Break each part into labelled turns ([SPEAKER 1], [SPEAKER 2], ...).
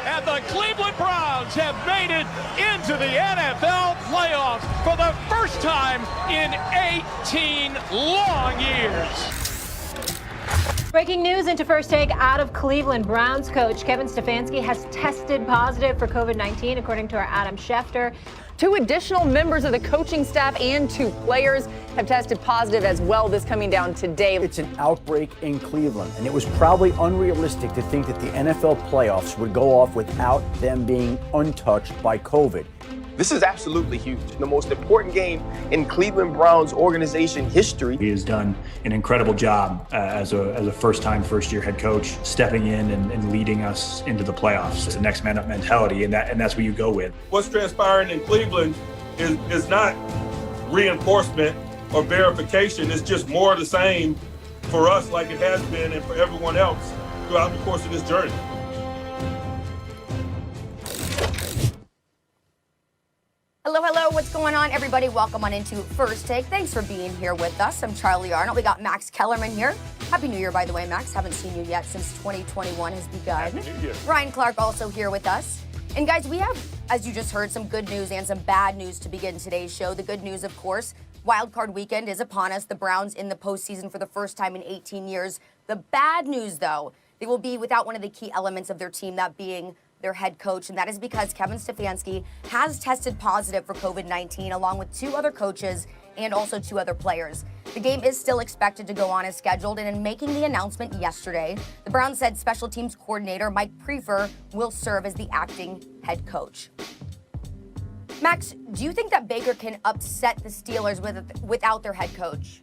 [SPEAKER 1] And the Cleveland Browns have made it into the NFL playoffs for the first time in 18 long years.
[SPEAKER 2] Breaking news into First Take out of Cleveland. Browns coach Kevin Stefanski has tested positive for COVID-19, according to our Adam Schefter.
[SPEAKER 3] 2 additional members of the coaching staff and 2 players have tested positive as well. This coming down today.
[SPEAKER 4] It's an outbreak in Cleveland, and it was probably unrealistic to think that the NFL playoffs would go off without them being untouched by COVID.
[SPEAKER 5] This is absolutely huge. The most important game in Cleveland Browns organization history.
[SPEAKER 6] He has done an incredible job as a first-year head coach, stepping in and leading us into the playoffs. It's a next man up mentality, and that's what you go with.
[SPEAKER 7] What's transpiring in Cleveland is not reinforcement or verification. It's just more of the same for us, like it has been, and for everyone else throughout the course of this journey.
[SPEAKER 8] Hello, what's going on, everybody? Welcome on into First Take. Thanks for being here with us. I'm Charlie Arnold. We got Max Kellerman here. Happy New Year, by the way, Max. Haven't seen you yet since 2021 has begun.
[SPEAKER 7] Happy New Year.
[SPEAKER 8] Ryan Clark also here with us. And guys, we have, as you just heard, some good news and some bad news to begin today's show. The good news, of course, Wild Card Weekend is upon us. The Browns in the postseason for the first time in 18 years. The bad news, though, they will be without one of the key elements of their team, that being their head coach, and that is because Kevin Stefanski has tested positive for COVID-19 along with 2 other coaches and also 2 other players. The game is still expected to go on as scheduled, and in making the announcement yesterday, the Browns said special teams coordinator Mike Prefer will serve as the acting head coach. Max, do you think that Baker can upset the Steelers without their head coach?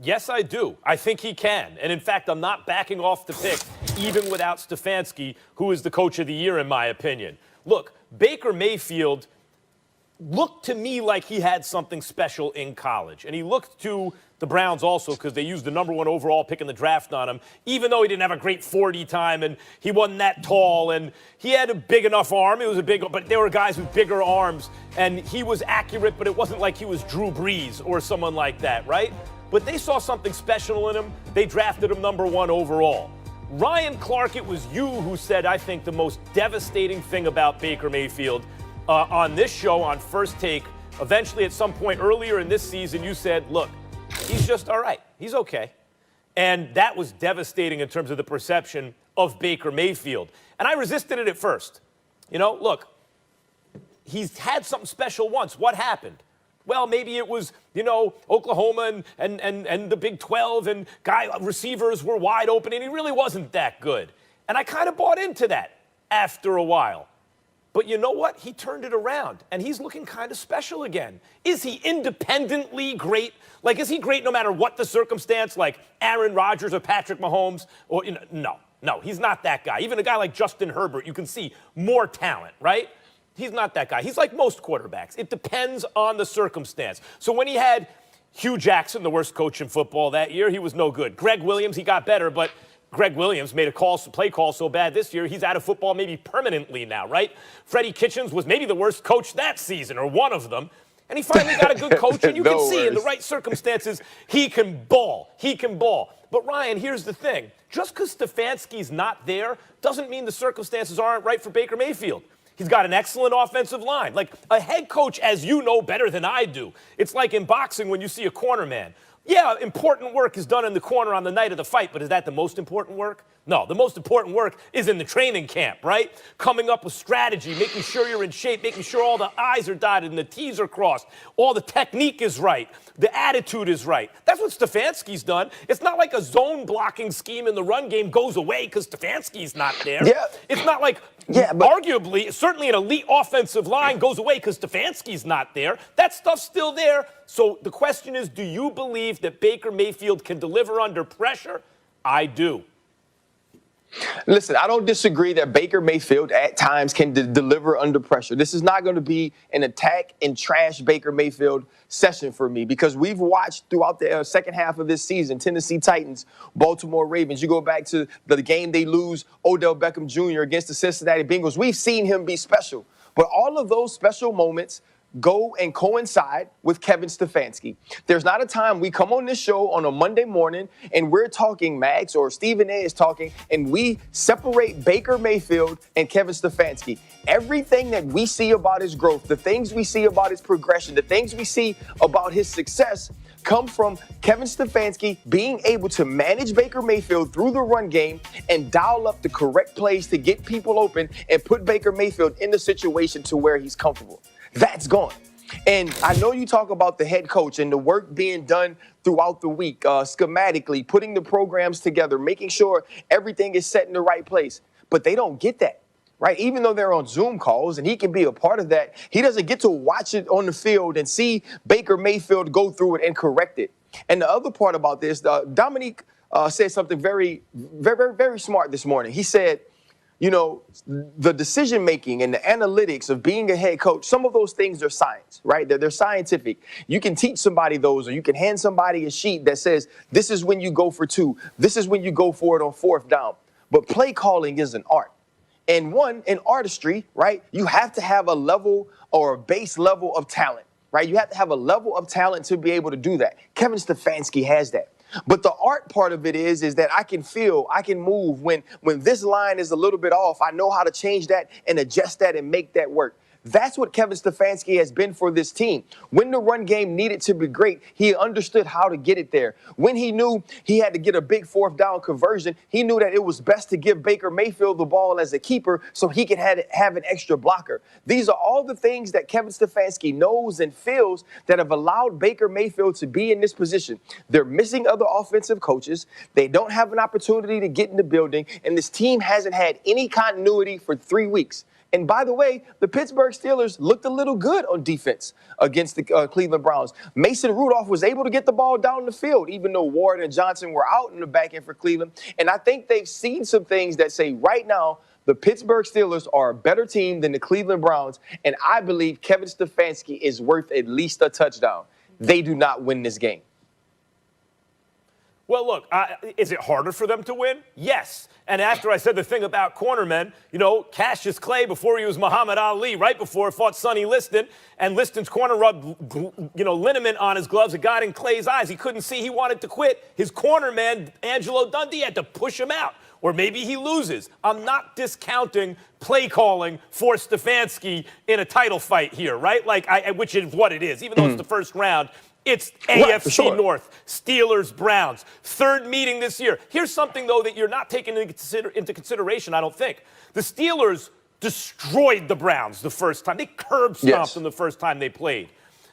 [SPEAKER 9] Yes, I do. I think he can. And in fact, I'm not backing off the pick, even without Stefanski, who is the coach of the year, in my opinion. Look, Baker Mayfield looked to me like he had something special in college. And he looked to the Browns also because they used the #1 overall pick in the draft on him, even though he didn't have a great 40 time and he wasn't that tall and he had a big enough arm. But there were guys with bigger arms and he was accurate, but it wasn't like he was Drew Brees or someone like that, right? But they saw something special in him. They drafted him #1 overall. Ryan Clark, it was you who said, I think, the most devastating thing about Baker Mayfield on this show, on First Take. Eventually, at some point earlier in this season, you said, look, he's just all right. He's okay. And that was devastating in terms of the perception of Baker Mayfield. And I resisted it at first. You know, look, he's had something special once. What happened? Well, maybe it was, Oklahoma and the Big 12 and receivers were wide open, and he really wasn't that good. And I kind of bought into that after a while. But you know what? He turned it around, and he's looking kind of special again. Is he independently great? Like, is he great no matter what the circumstance, like Aaron Rodgers or Patrick Mahomes? Or No, he's not that guy. Even a guy like Justin Herbert, you can see more talent, right? He's not that guy. He's like most quarterbacks. It depends on the circumstance. So when he had Hugh Jackson, the worst coach in football that year, he was no good. Greg Williams, he got better, but Greg Williams made a play call so bad this year, he's out of football maybe permanently now, right? Freddie Kitchens was maybe the worst coach that season, or one of them. And he finally got a good coach, and you can see in the right circumstances, he can ball. He can ball. But Ryan, here's the thing. Just because Stefanski's not there doesn't mean the circumstances aren't right for Baker Mayfield. He's got an excellent offensive line. Like a head coach, as you know better than I do. It's like in boxing when you see a corner man. Yeah, important work is done in the corner on the night of the fight, but is that the most important work? No, the most important work is in the training camp, right? Coming up with strategy, making sure you're in shape, making sure all the I's are dotted and the T's are crossed, all the technique is right, the attitude is right. That's what Stefanski's done. It's not like a zone blocking scheme in the run game goes away because Stefanski's not there.
[SPEAKER 5] Yeah.
[SPEAKER 9] It's not like arguably, certainly an elite offensive line goes away because Stefanski's not there. That stuff's still there. So the question is, do you believe that Baker Mayfield can deliver under pressure? I do.
[SPEAKER 5] Listen, I don't disagree that Baker Mayfield at times can deliver under pressure. This is not going to be an attack and trash Baker Mayfield session for me because we've watched throughout the second half of this season, Tennessee Titans, Baltimore Ravens. You go back to the game they lose Odell Beckham Jr. against the Cincinnati Bengals. We've seen him be special. But all of those special moments go and coincide with Kevin Stefanski. There's not a time we come on this show on a Monday morning and we're talking, Max or Stephen A is talking, and we separate Baker Mayfield and Kevin Stefanski. Everything that we see about his growth, the things we see about his progression, the things we see about his success come from Kevin Stefanski being able to manage Baker Mayfield through the run game and dial up the correct plays to get people open and put Baker Mayfield in the situation to where he's comfortable. That's gone. And I know you talk about the head coach and the work being done throughout the week, schematically, putting the programs together, making sure everything is set in the right place. But they don't get that, right? Even though they're on Zoom calls and he can be a part of that, he doesn't get to watch it on the field and see Baker Mayfield go through it and correct it. And the other part about this, Dominique said something very, very, very smart this morning. He said, you know, the decision-making and the analytics of being a head coach, some of those things are science, right? They're scientific. You can teach somebody those, or you can hand somebody a sheet that says, this is when you go for 2. This is when you go for it on 4th down. But play calling is an art. And in artistry, right, you have to have a level or a base level of talent, right? You have to have a level of talent to be able to do that. Kevin Stefanski has that. But the art part of it is that I can feel, I can move. When this line is a little bit off, I know how to change that and adjust that and make that work. That's what Kevin Stefanski has been for this team. When the run game needed to be great, he understood how to get it there. When he knew he had to get a big 4th down conversion, he knew that it was best to give Baker Mayfield the ball as a keeper so he could have an extra blocker. These are all the things that Kevin Stefanski knows and feels that have allowed Baker Mayfield to be in this position. They're missing other offensive coaches. They don't have an opportunity to get in the building, and this team hasn't had any continuity for 3 weeks. And by the way, the Pittsburgh Steelers looked a little good on defense against the Cleveland Browns. Mason Rudolph was able to get the ball down the field, even though Ward and Johnson were out in the back end for Cleveland. And I think they've seen some things that say right now the Pittsburgh Steelers are a better team than the Cleveland Browns. And I believe Kevin Stefanski is worth at least a touchdown. They do not win this game.
[SPEAKER 9] Well, look, is it harder for them to win? Yes. And after I said the thing about cornermen, you know, Cassius Clay, before he was Muhammad Ali, right before fought Sonny Liston, and Liston's corner rubbed, liniment on his gloves. It got in Clay's eyes. He couldn't see. He wanted to quit. His cornerman, Angelo Dundee, had to push him out. Or maybe he loses. I'm not discounting play calling for Stefanski in a title fight here, right? Which is what it is. Even though it's the first round, it's AFC North, Steelers, Browns. 3rd meeting this year. Here's something, though, that you're not taking into consideration, I don't think. The Steelers destroyed the Browns the first time. They curb-stomped them the first time they played.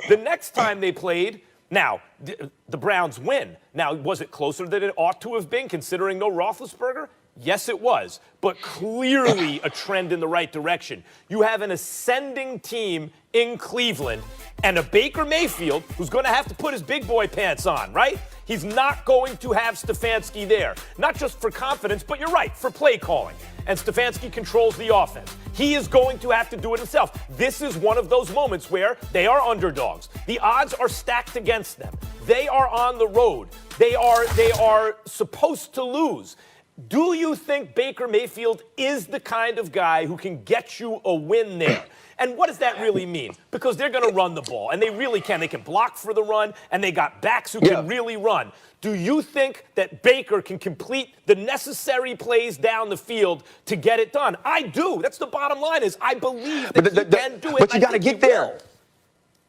[SPEAKER 9] The next time they played, now, the Browns win. Now, was it closer than it ought to have been, considering no Roethlisberger? Yes, it was, but clearly a trend in the right direction. You have an ascending team in Cleveland and a Baker Mayfield who's going to have to put his big boy pants on, right? He's not going to have Stefanski there, not just for confidence, but you're right, for play calling. And Stefanski controls the offense. He is going to have to do it himself. This is one of those moments where they are underdogs. The odds are stacked against them. They are on the road. They are supposed to lose. Do you think Baker Mayfield is the kind of guy who can get you a win there? And what does that really mean? Because they're going to run the ball, and they really can. They can block for the run, and they got backs who can really run. Do you think that Baker can complete the necessary plays down the field to get it done? I do. That's the bottom line is I believe that he can do it.
[SPEAKER 5] But you got to get there.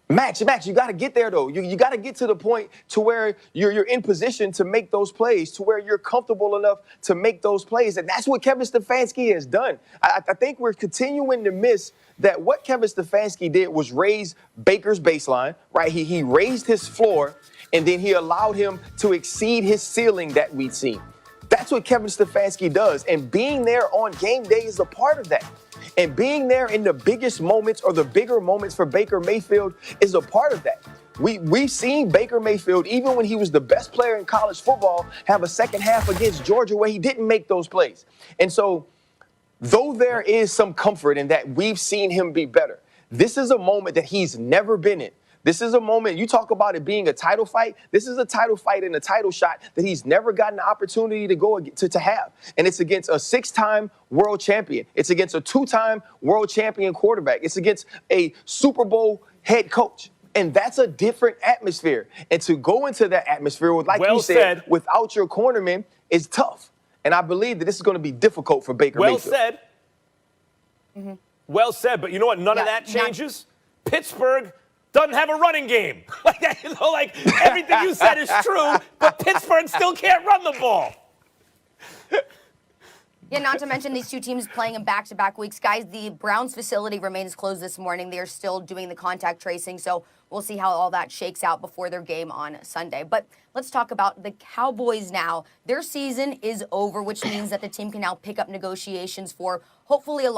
[SPEAKER 5] Max, you got to get there, though. You got to get to the point to where you're in position to make those plays, to where you're comfortable enough to make those plays. And that's what Kevin Stefanski has done. I think we're continuing to miss that what Kevin Stefanski did was raise Baker's baseline, right? He raised his floor, and then he allowed him to exceed his ceiling that we'd seen. That's what Kevin Stefanski does. And being there on game day is a part of that. And being there in the biggest moments or the bigger moments for Baker Mayfield is a part of that. We've seen Baker Mayfield, even when he was the best player in college football, have a second half against Georgia where he didn't make those plays. And so, though there is some comfort in that we've seen him be better, this is a moment that he's never been in. This is a moment, you talk about it being a title fight. This is a title fight and a title shot that he's never gotten the opportunity to have. And it's against a 6-time world champion. It's against a 2-time world champion quarterback. It's against a Super Bowl head coach. And that's a different atmosphere. And to go into that atmosphere with, like
[SPEAKER 9] Well
[SPEAKER 5] you said,
[SPEAKER 9] said.
[SPEAKER 5] without your cornerman is tough. And I believe that this is going to be difficult for Baker
[SPEAKER 9] Well
[SPEAKER 5] Mayfield.
[SPEAKER 9] said. Well said. But you know what? None of
[SPEAKER 8] Yeah,
[SPEAKER 9] that changes. Pittsburgh doesn't have a running game. Like that, like everything you said is true, but Pittsburgh still can't run the ball.
[SPEAKER 8] Yeah, not to mention these two teams playing in back-to-back weeks. Guys, the Browns facility remains closed this morning. They are still doing the contact tracing, so we'll see how all that shakes out before their game on Sunday. But let's talk about the Cowboys now. Their season is over, which means that the team can now pick up negotiations for hopefully a long